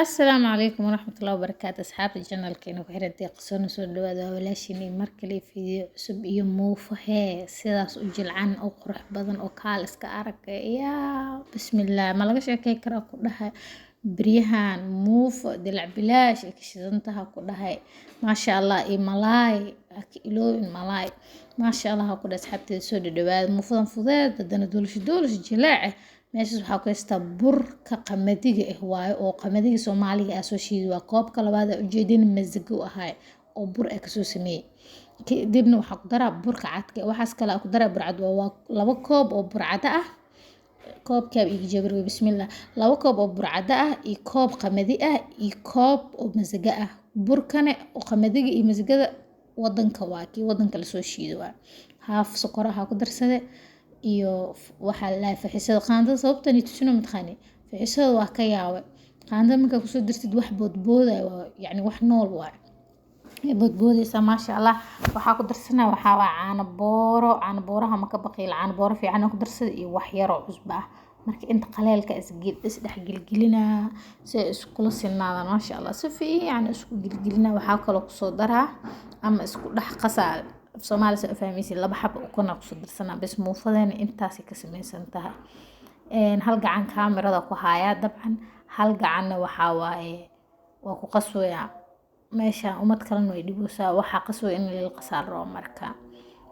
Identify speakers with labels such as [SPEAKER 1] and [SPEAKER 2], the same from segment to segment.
[SPEAKER 1] السلام عليكم ورحمة الله وبركاته أصحاب الجنة الكينو كحيرة قصونا سو دوادا ولاشيني مركلي فيديو cusub iyo muufo hee sidaas u jilcan oo qurux badan oo kaal iska arag yaa bismillaah ma laga sheekay karaa ku dhahay beryahan muufo dilac bilaash ay ka shidantaha ku dhahay maasha allah iyo malaay aki iloobin malaay maasha allah ku dhahay asxaabteeda soo dhawaada muufadan fudeed haddana doolish jilaac meeshaas waxaa ku haystaa burka qamadiga ah waayo oo qamadiga soomaaliga ah soo shiiday waa koobka labaad ee ujeedin masago ahay oo bur ay kasoo sameeyay kadibna waxaa ku daraa burka cadka waxaas kale ku daraa burcad waa laba koob oo burcada ah koobkaab iga jabir bismillaah laba koob oo burcada ah iyo koob qamadi ah iyo koob oo masago ah burkane oo qamadiga iyo masagada wadanka waa kii wadanka lasoo shiiday waa haaf sokor ah ku darsaday iyo waxa la faxisada qaandada sababtani tusino matqani faxisada waa ka yaabay qaandada marka ku soo dirtid wax boodbooday yani wax nool waa boodboodaysa maasha allah waxa ku darsanaa waxa waa caano booraha ma ka baqiil caano booro fiican ku darsada iyo wax yar oo cusba ah marka inta qaleelka isdhex gilgilina si iskula sinaadaan maasha allah si fiican isku gilgilina waxa kale ku soo daraa ama isku dhex qasaa Soomaali soo fahmaysi laba xab oo kuna ku soo dirsanaa bas muufadeena intaas ka samaysan tahay hal gacan kaamirada ku haya dabcan hal gacanna waxa waaye waa ku qasooya meesha umad kalena way dhiboosaa waxa qasoo in la qasaar roo marka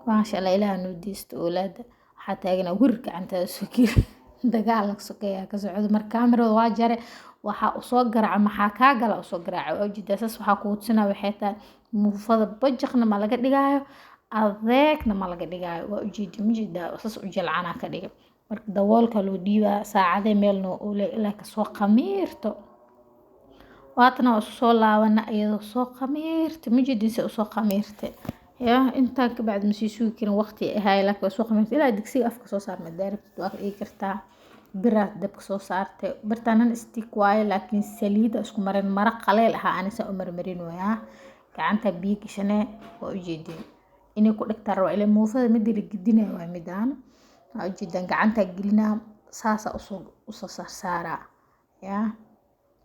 [SPEAKER 1] maasha Allah ilaaha noo diisto oolaada waxa taagana wir gacantada sokir dagaal la sokeeya ka socdo marka kaamirada waa jare waxa u soo garaac maxaa ka gala u soo garaac oo jidaasas waxa ku wadsanaa waxay tahay muufada bajaqna ma laga dhigaayo adeegna ma laga dhigaayo waa ujeedi mujida saas u jilcana ka dhigay marka dawoolka loo dhiibaa saacade meelno oo ilaa ka soo qamiirto waatana soo laabana iyadoo soo qamiirto mujidisa soo qamiirte ya inta ka bacd masiisuu kirin waqti ahay la ka soo qamiirto ilaa digsiga afka soo saar madaaribta waa ay kartaa biraad dabka soo saartay bartaanan stick waaye laakiin saliida isku marin mara qaleel ah anisa u marmarin waya gacanta biyo gashane oo ujeedin inay ku dhigtaa roo ilaa muufada mid la gidinay waa midaan ujeedan gacanta gelina saasa u soo saara ya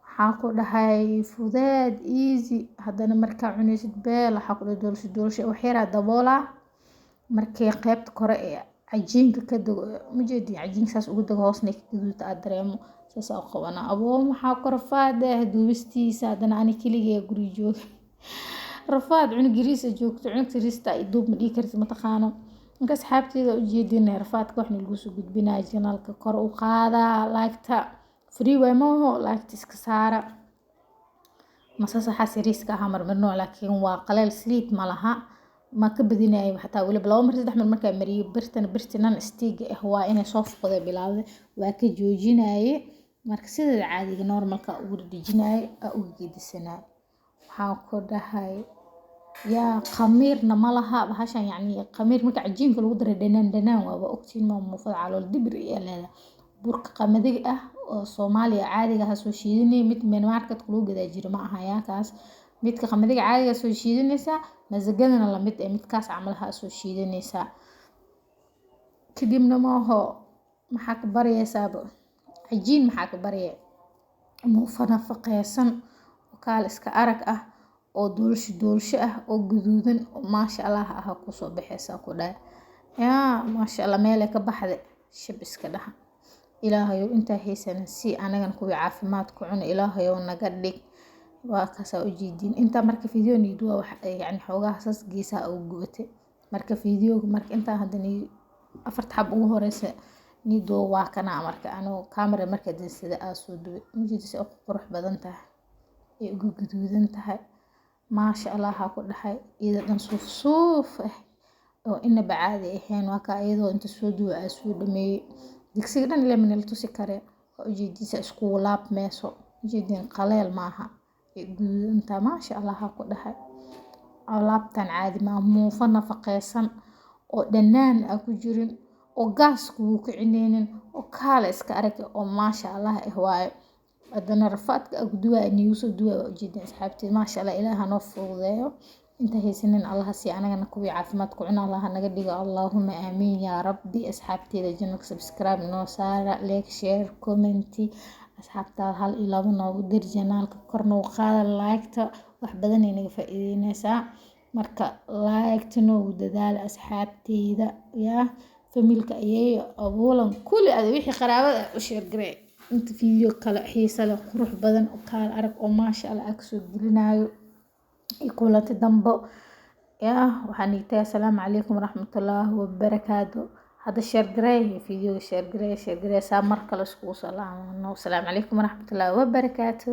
[SPEAKER 1] waxaa ku dhahay fudeed easy haddana markaa cunaysid beel waxaa ku doolsho wax yar daboola markii qaybta kore ee cajiinka ka dago mujeedi cajiinka saas ugu dago hoosna ka gaduuta aad dareemo saas oo qabana aboo maxaa ku rafaaday duubistiisa haddana ani kaliya guri jooga rafaad cunugiriisa joogto cunugiriista ay duub ma dhigi kartid ma taqaano inka asxaabteeda u jeedinay rafaadka waxna lagu soo gudbinaa janaalka kor u qaada laagta free way ma ho laagta iska saara masasa xasiriiska ah marmarno laakiin waa qaleel sleep ma laha ma ka badinayo xataa wali laba mar saddex mar marka mariyo birtinan stiig ah waa inay soo fuqday bilaawday waa ka joojinaaye marka sida caadiga normalka ugu dhijinaayo ugu geedisanaa waxaa ku dhahay yaa qamiirna ma laha bahashan yani qamiir marka cajiinka lagu daray dhanaan waa ogtiin ma muufada calool dibir iyo leeda burka qamadiga ah oo Soomaaliya caadiga ah soo shiidanay mid meel market lagu gadaa jiro ma aha yaa kaas midka qamadiga caadiga soo shiidanaysa masagadana la mid ee midkaas camalaha soo shiidanaysa kadibna ma ho maxaa ka baraysaa cajiin maxaa ka barayay muufana faqaysan oo kaal iska arag ah oo doolsho ah oo guduudan oo maasha Allah ah ku soo baxaysa ku dhaay yaa maasha Allah meel ka baxday shib iska dhaha ilaahayo inta haysan si anagan kuwi caafimaad ku cuno ilaahayo naga dhig waa ka soo jeedin inta marka video niido wax yani xoogaa xasaas geesaha oo gubatay marka video marka inta hadani afarta xab ugu horeysa niido waa kana marka ano camera marka sida aa soo duubay mujidisa oo qurux badan tahay ee ugu guduudan tahay maasha Allah ha ku dhahay iyada dhan suuf oo ina bacaadi ahayn waa ka iyadoo inta soo duwa aa soo dhameeyay digsiga dhan ilaa min la tusi kare oo ujeedisa isku laab meeso ujeedin qaleel maaha ee guduudanta maasha Allah ha ku dhahay alaabtan caadi ma muufa nafaqaysan oo dhanaan ku jirin oo gaasku ku cineenin oo kaala iska arag oo maasha Allah waaye haddana rafaadka agduwa inuu soo duwa ujeedin asxaabtii maasha Allah ilaaha noo fududeeyo inta haysanin Allah si anagana kuwi caafimaad ku cuna Allah naga dhigo Allahumma aamin ya rabbi asxaabteeda janna subscribe noo saara like share comment asxaabta hal iyo labo noogu dir janaalka korna u qaada like-ta wax badan ay naga faa'iideynaysaa marka like-ta noogu dadaala asxaabteyda yaa familka ayeeyo abuulan kulli ada wixii qaraabada u share garee inta video kale xiisa leh qurux badan oo kaal arag oo maasha Allah ag soo gelinayo kulanti dambo yaa waxaan igtahay assalaamu calaykum waraxmatullaahi wabarakaatu هذا شير جراي فيديو شير جراي saa mar kale iskugu salaamo assalaamu calaykum waraxmatullaahi wabarakaatu